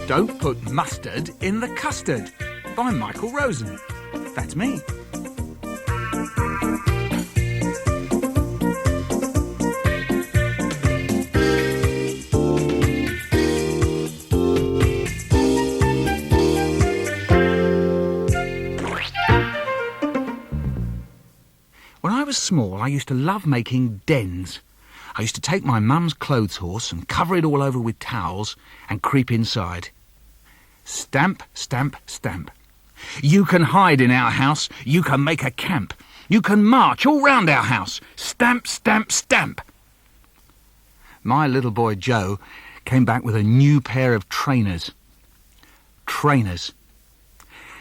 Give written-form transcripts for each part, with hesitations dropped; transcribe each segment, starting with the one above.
Don't Put Mustard in the Custard by Michael Rosen. That's me. When I was small, I used to love making dens. I used to take my mum's clothes horse and cover it all over with towels and creep inside. Stamp, stamp, stamp. You can hide in our house. You can make a camp. You can march all round our house. Stamp, stamp, stamp. My little boy Joe came back with a new pair of trainers. Trainers.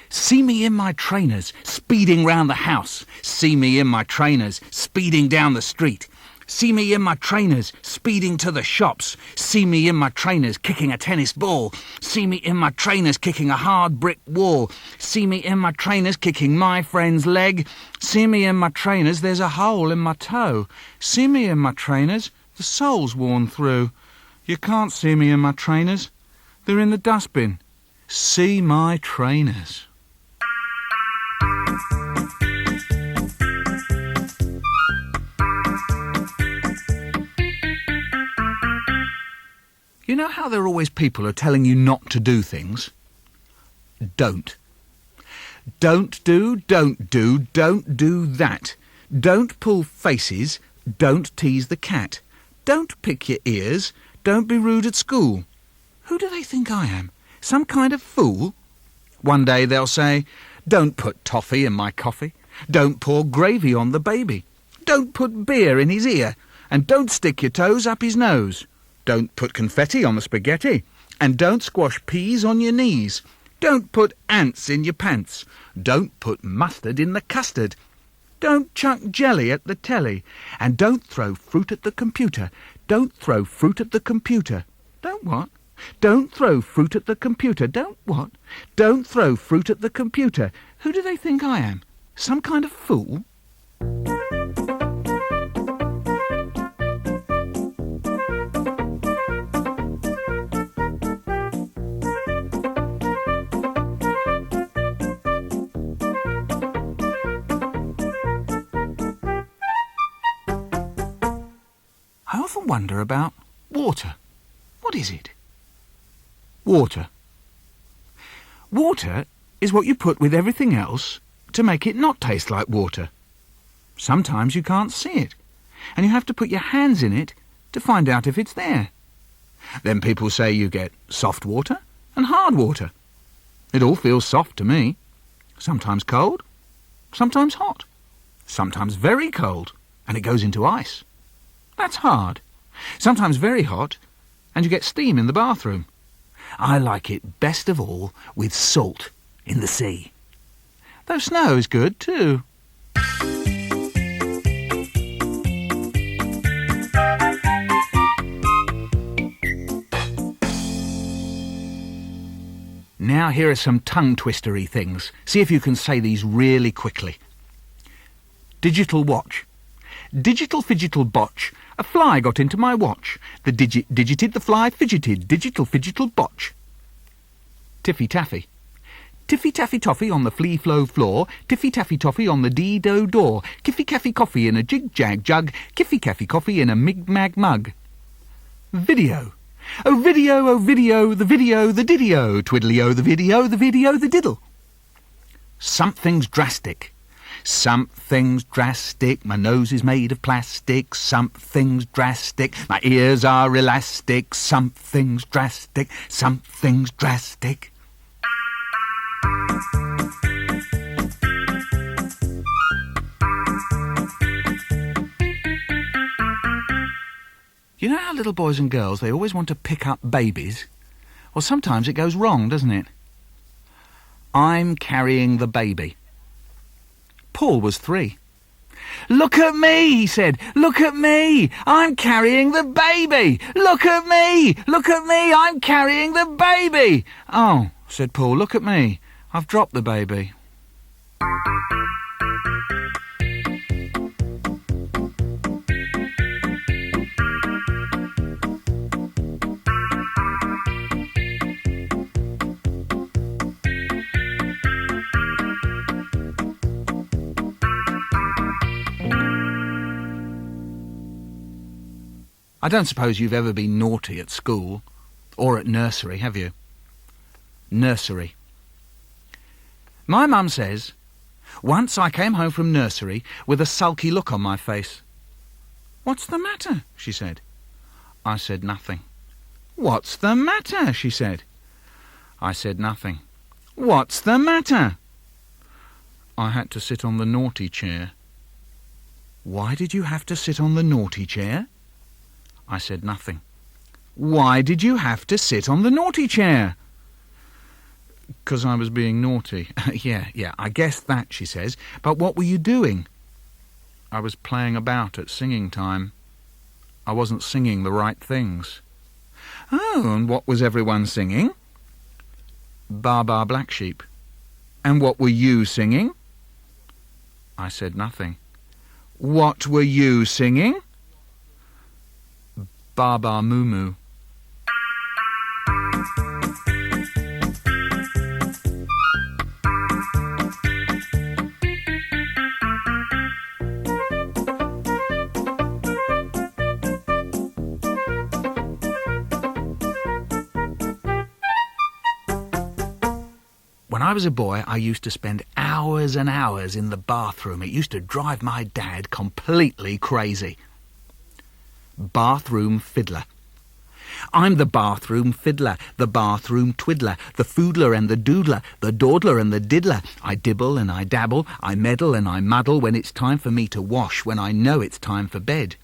See me in my trainers, speeding round the house. See me in my trainers, speeding down the street. See me in my trainers, speeding to the shops. See me in my trainers, kicking a tennis ball. See me in my trainers, kicking a hard brick wall. See me in my trainers, kicking my friend's leg. See me in my trainers, there's a hole in my toe. See me in my trainers, the sole's worn through. You can't see me in my trainers, they're in the dustbin. See my trainers. You know how there are always people who are telling you not to do things? Don't. Don't do that. Don't pull faces, don't tease the cat. Don't pick your ears, don't be rude at school. Who do they think I am? Some kind of fool? One day they'll say, don't put toffee in my coffee. Don't pour gravy on the baby. Don't put beer in his ear. And don't stick your toes up his nose. Don't put confetti on the spaghetti. And don't squash peas on your knees. Don't put ants in your pants. Don't put mustard in the custard. Don't chuck jelly at the telly. And don't throw fruit at the computer. Don't throw fruit at the computer. Don't what? Don't throw fruit at the computer. Don't what? Don't throw fruit at the computer. Who do they think I am? Some kind of fool? I often wonder about water. What is it? Water. Water is what you put with everything else to make it not taste like water. Sometimes you can't see it, and you have to put your hands in it to find out if it's there. Then people say you get soft water and hard water. It all feels soft to me. Sometimes cold, sometimes hot, sometimes very cold, and it goes into ice. That's hard. Sometimes very hot, and you get steam in the bathroom. I like it best of all with salt in the sea. Though snow is good too. Now here are some tongue-twistery things. See if you can say these really quickly. Digital watch. Digital fidgetal botch. A fly got into my watch. The digit digited, the fly fidgeted. Digital fidgetal botch. Tiffy taffy. Tiffy taffy toffee on the flea flow floor. Tiffy taffy toffee on the dee-do door. Kiffy caffy coffee in a jig-jag jug. Kiffy caffy coffee in a mig-mag mug. Video. Oh video, the video, the diddy-o. Twiddly-o, the video, the diddle. Something's drastic. Something's drastic, my nose is made of plastic. Something's drastic, my ears are elastic. Something's drastic, something's drastic. You know how little boys and girls, they always want to pick up babies? Well, sometimes it goes wrong, doesn't it? I'm carrying the baby. Paul was 3. "Look at me," he said. "Look at me. I'm carrying the baby. Look at me. Look at me. I'm carrying the baby." "Oh," said Paul, "look at me. I've dropped the baby." I don't suppose you've ever been naughty at school or at nursery, have you? Nursery. My mum says, once I came home from nursery with a sulky look on my face. "What's the matter?" she said. I said nothing. "What's the matter?" she said. I said nothing. "What's the matter?" I had to sit on the naughty chair. "Why did you have to sit on the naughty chair?" I said nothing. "Why did you have to sit on the naughty chair?" "'Cause I was being naughty." Yeah, I guessed that, she says. "But what were you doing?" "I was playing about at singing time. I wasn't singing the right things." "Oh, and what was everyone singing?" "Ba Ba Black Sheep." "And what were you singing?" I said nothing. "What were you singing?" "Ba Ba Moo Moo." When I was a boy, I used to spend hours and hours in the bathroom. It used to drive my dad completely crazy. Bathroom fiddler. I'm the bathroom fiddler, the bathroom twiddler, the foodler and the doodler, the dawdler and the diddler. I dibble and I dabble, I meddle and I muddle when it's time for me to wash, when I know it's time for bed.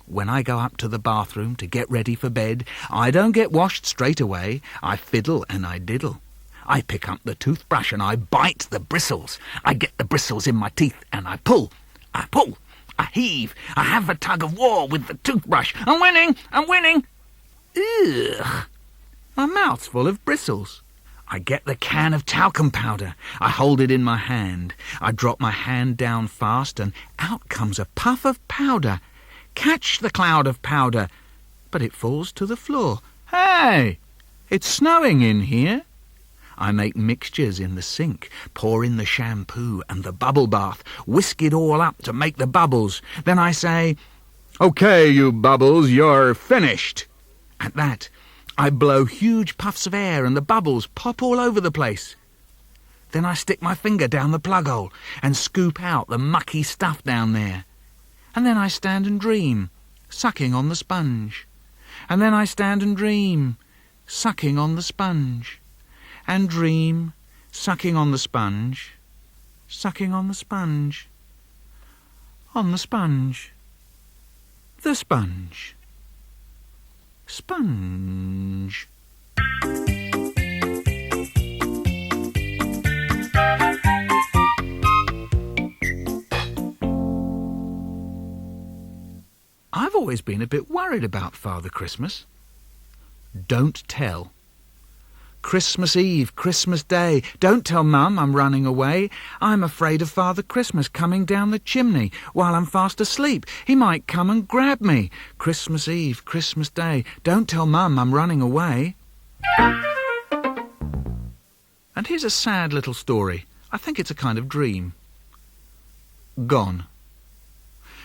When I go up to the bathroom to get ready for bed, I don't get washed straight away. I fiddle and I diddle. I pick up the toothbrush and I bite the bristles. I get the bristles in my teeth and I pull. I pull. I heave. I have a tug of war with the toothbrush. I'm winning! I'm winning! Ugh! My mouth's full of bristles. I get the can of talcum powder. I hold it in my hand. I drop my hand down fast and out comes a puff of powder. Catch the cloud of powder. But it falls to the floor. Hey! It's snowing in here. I make mixtures in the sink, pour in the shampoo and the bubble bath, whisk it all up to make the bubbles. Then I say, "Okay, you bubbles, you're finished." At that, I blow huge puffs of air and the bubbles pop all over the place. Then I stick my finger down the plug hole and scoop out the mucky stuff down there. And then I stand and dream, sucking on the sponge. And then I stand and dream, sucking on the sponge. And dream, sucking on the sponge, sucking on the sponge, on the sponge, the sponge, sponge. I've always been a bit worried about Father Christmas. Don't tell. Christmas Eve, Christmas Day. Don't tell Mum I'm running away. I'm afraid of Father Christmas coming down the chimney while I'm fast asleep. He might come and grab me. Christmas Eve, Christmas Day. Don't tell Mum I'm running away. And here's a sad little story. I think it's a kind of dream. Gone.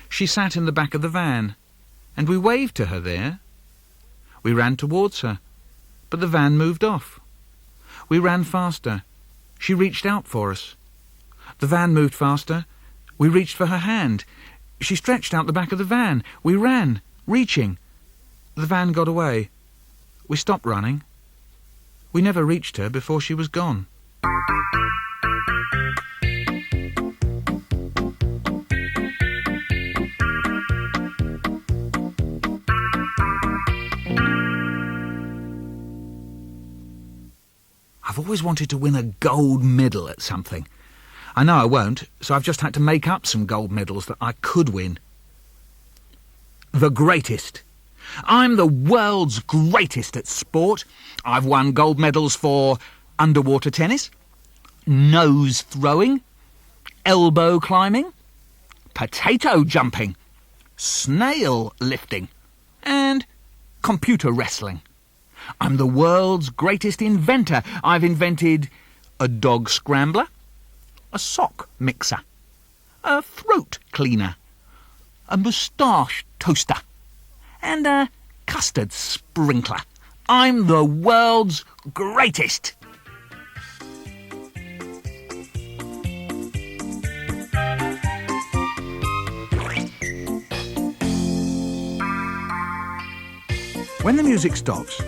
She sat in the back of the van, and we waved to her there. We ran towards her, but the van moved off. We ran faster. She reached out for us. The van moved faster. We reached for her hand. She stretched out the back of the van. We ran, reaching. The van got away. We stopped running. We never reached her before she was gone. I've always wanted to win a gold medal at something. I know I won't, so I've just had to make up some gold medals that I could win. The greatest. I'm the world's greatest at sport. I've won gold medals for underwater tennis, nose throwing, elbow climbing, potato jumping, snail lifting, and computer wrestling. I'm the world's greatest inventor. I've invented a dog scrambler, a sock mixer, a throat cleaner, a moustache toaster, and a custard sprinkler. I'm the world's greatest. When the music stops,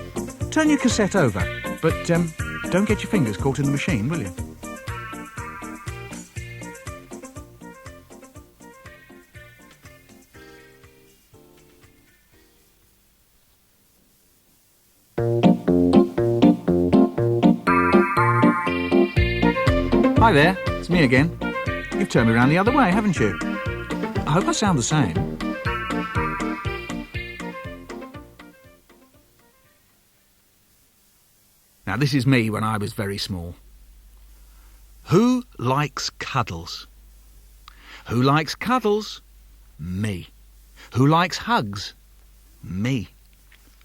turn your cassette over, but don't get your fingers caught in the machine, will you? Hi there, it's me again. You've turned me around the other way, haven't you? I hope I sound the same. Now, this is me when I was very small. Who likes cuddles? Who likes cuddles? Me. Who likes hugs? Me.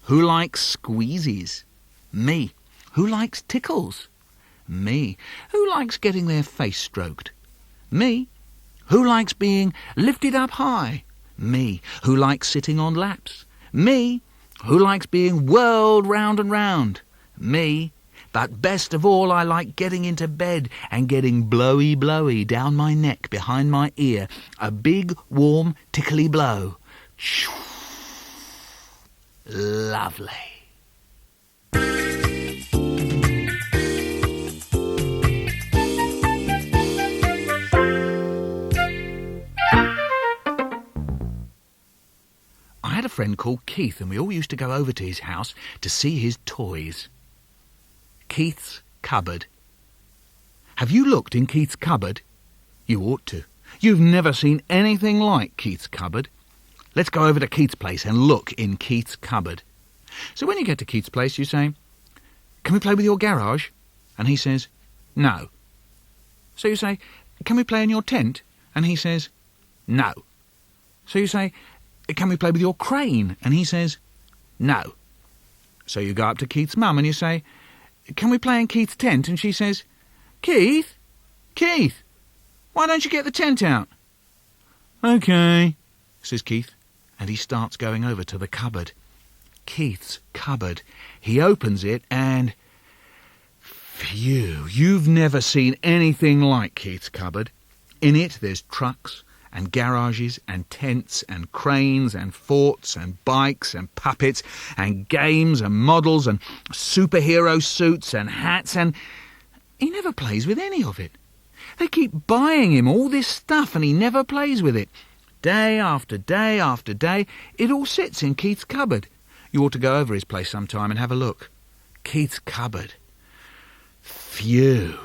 Who likes squeezes? Me. Who likes tickles? Me. Who likes getting their face stroked? Me. Who likes being lifted up high? Me. Who likes sitting on laps? Me. Who likes being whirled round and round? Me. But best of all, I like getting into bed and getting blowy down my neck behind my ear. A big, warm, tickly blow. Lovely. I had a friend called Keith, and we all used to go over to his house to see his toys. Keith's cupboard. Have you looked in Keith's cupboard? You ought to. You've never seen anything like Keith's cupboard. Let's go over to Keith's place and look in Keith's cupboard. So when you get to Keith's place, you say, "Can we play with your garage?" And he says, "No." So you say, "Can we play in your tent?" And he says, "No." So you say, "Can we play with your crane?" And he says, "No." So you go up to Keith's mum and you say, "Can we play in Keith's tent?" And she says, Keith, why don't you get the tent out?" "OK," says Keith, and he starts going over to the cupboard. Keith's cupboard. He opens it and... Phew, you've never seen anything like Keith's cupboard. In it there's trucks and garages and tents and cranes and forts and bikes and puppets and games and models and superhero suits and hats, and he never plays with any of it. They keep buying him all this stuff and he never plays with it. Day after day after day, it all sits in Keith's cupboard. You ought to go over his place sometime and have a look. Keith's cupboard. Phew.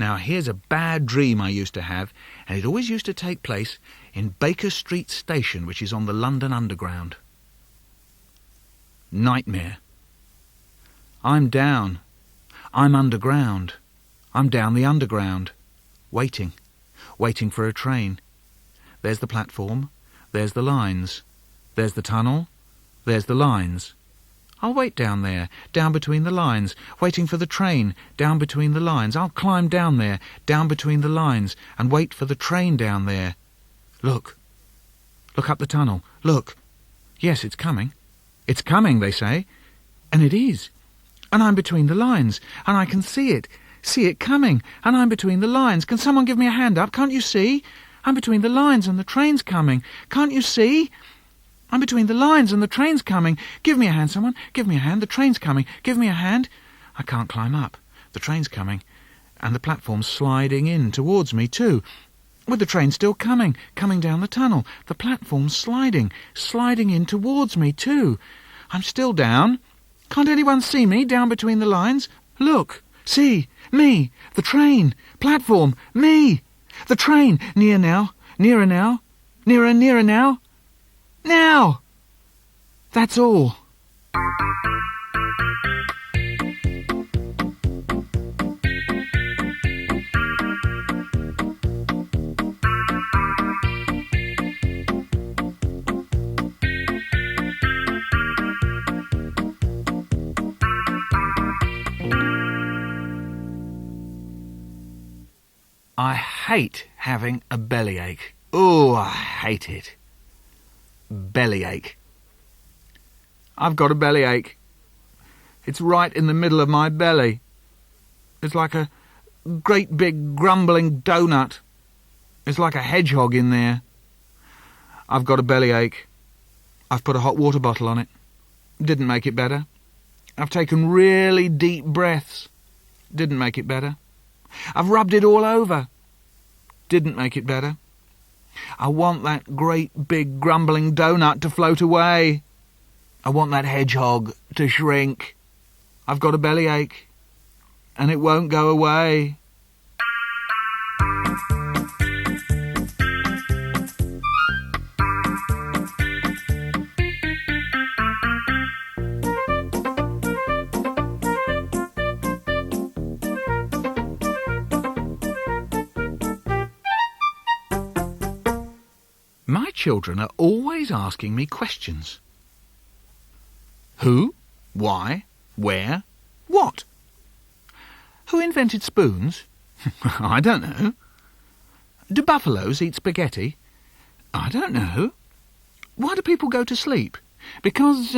Now, here's a bad dream I used to have, and it always used to take place in Baker Street Station, which is on the London Underground. Nightmare. I'm down. I'm underground. I'm down the underground. Waiting for a train. There's the platform. There's the lines. There's the tunnel. There's the lines. I'll wait down there, down between the lines, waiting for the train, down between the lines. I'll climb down there, down between the lines, and wait for the train down there. Look. Look up the tunnel. Look. Yes, it's coming. It's coming, they say. And it is. And I'm between the lines, and I can see it. See it coming, and I'm between the lines. Can someone give me a hand up? Can't you see? I'm between the lines, and the train's coming. Can't you see? I'm between the lines and the train's coming. Give me a hand, someone. Give me a hand. The train's coming. Give me a hand. I can't climb up. The train's coming. And the platform's sliding in towards me too. With the train still coming down the tunnel. The platform's sliding in towards me too. I'm still down. Can't anyone see me down between the lines? Look, see, me, the train, platform, me. The train, near now, nearer now, nearer now. Now! That's all. I hate having a bellyache. Oh, I hate it. Bellyache. I've got a bellyache. It's right in the middle of my belly. It's like a great big grumbling donut. It's like a hedgehog in there. I've got a bellyache. I've put a hot water bottle on it. Didn't make it better. I've taken really deep breaths. Didn't make it better. I've rubbed it all over. Didn't make it better. I want that great big grumbling donut to float away. I want that hedgehog to shrink. I've got a bellyache, and it won't go away. My children are always asking me questions. Who? Why? Where? What? Who invented spoons? I don't know. Do buffaloes eat spaghetti? I don't know. Why do people go to sleep? Because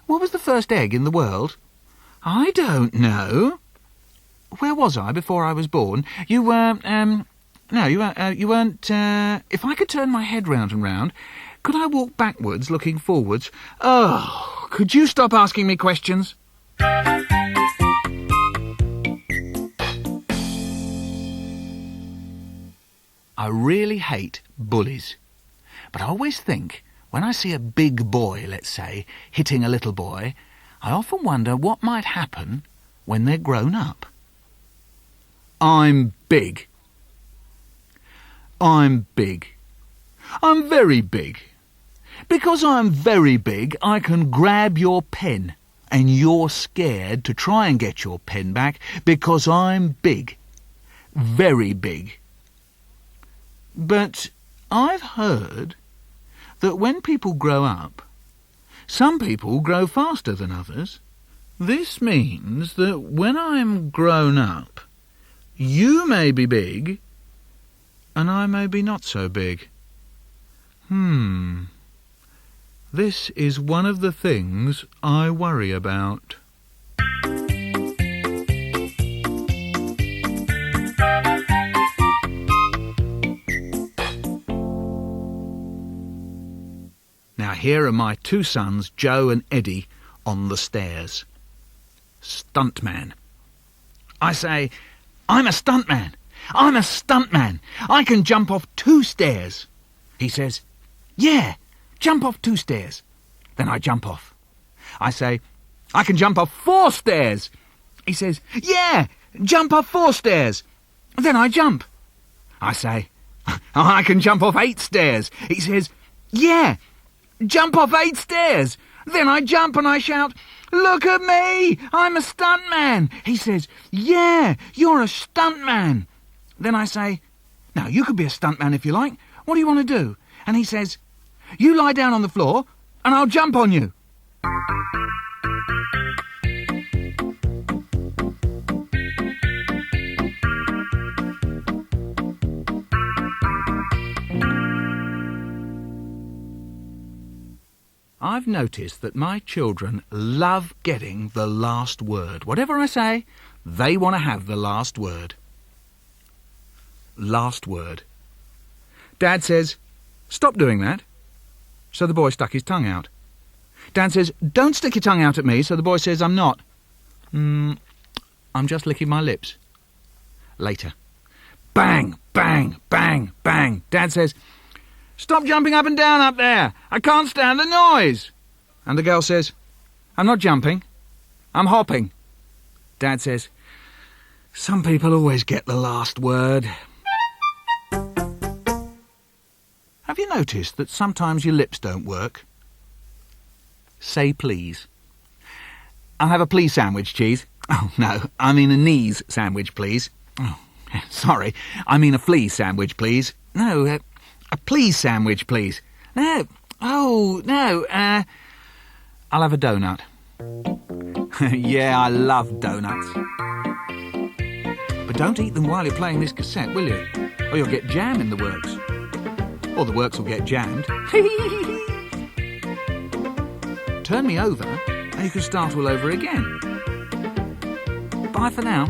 what was the first egg in the world? I don't know. Where was I before I was born? You were, no, you weren't, if I could turn my head round and round, could I walk backwards looking forwards? Oh, could you stop asking me questions? I really hate bullies. But I always think, when I see a big boy, let's say, hitting a little boy, I often wonder what might happen when they're grown up. I'm big. I'm big. I'm very big. Because I'm very big, I can grab your pen, and you're scared to try and get your pen back because I'm big. Very big. But I've heard that when people grow up, some people grow faster than others. This means that when I'm grown up, you may be big, and I may be not so big. This is one of the things I worry about. Now here are my two sons, Joe and Eddie, on the stairs. Stuntman. I say, I'm a stuntman. I'm a stuntman. I can jump off 2 stairs. He says, yeah, jump off 2 stairs. Then I jump off. I say, I can jump off 4 stairs. He says, yeah, jump off 4 stairs. Then I jump. I say, I can jump off 8 stairs. He says, yeah, jump off 8 stairs. Then I jump and I shout, look at me, I'm a stuntman. He says, yeah, you're a stuntman. Then I say, now you could be a stuntman if you like. What do you want to do? And he says, you lie down on the floor and I'll jump on you. I've noticed that my children love getting the last word. Whatever I say, they want to have the last word. Last word. Dad says, Stop doing that. So the boy stuck his tongue out. Dad says, don't stick your tongue out at me, so the boy says, I'm not. I'm just licking my lips. Later. Bang, bang, bang, bang. Dad says, stop jumping up and down up there. I can't stand the noise. And the girl says, I'm not jumping. I'm hopping. Dad says, some people always get the last word. Have you noticed that sometimes your lips don't work? Say please. I'll have a please sandwich, cheese. Oh, no, I mean a knees sandwich, please. Oh, sorry, I mean a flea sandwich, please. No, a please sandwich, please. No, oh, no, I'll have a donut. Yeah, I love donuts. But don't eat them while you're playing this cassette, will you? Or you'll get jam in the works. Or the works will get jammed. Turn me over and you can start all over again. Bye for now.